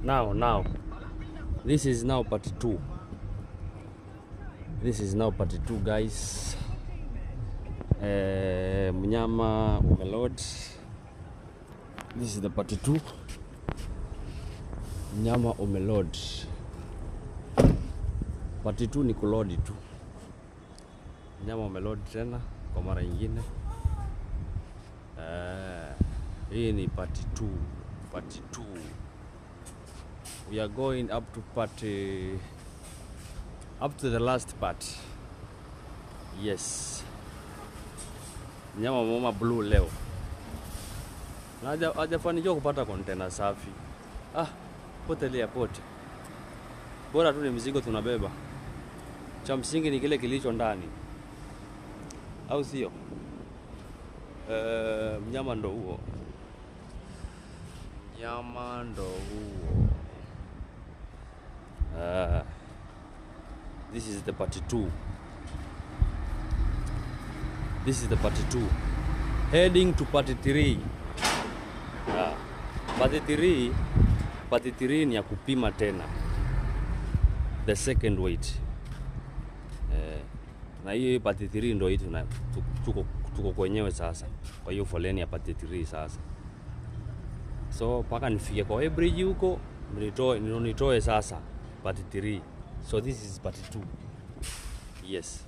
Now. This is now part 2. This is now part 2, guys. Mnyama umeload. This is the part 2. Mnyama umeload. Part 2 ni kuload tu. Mnyama umeload tena kwa mara nyingine. Hii ni part 2. Part 2. We are going up to the last part. Yes. Mnyama mama blue leo. Na hajafanikiwa kupata container safi. Potelea pote. Bora tu ni mzigo tunabeba. Cha msingi ni kile kilicho ndani. Au sio? Mnyama ndo huo. Mnyama ndo huo. This is the part 2. This is the part 2. Heading to part 3. Part 3 ni ya kupima tena. The second weight. Na hiyo part 3 ndio hii tuko kwenyewe sasa. Kwa hiyo foleni ya part 3 sasa. So paka nifike kwa bridge huko nitoe sasa part 3. So this is part 2. Yes.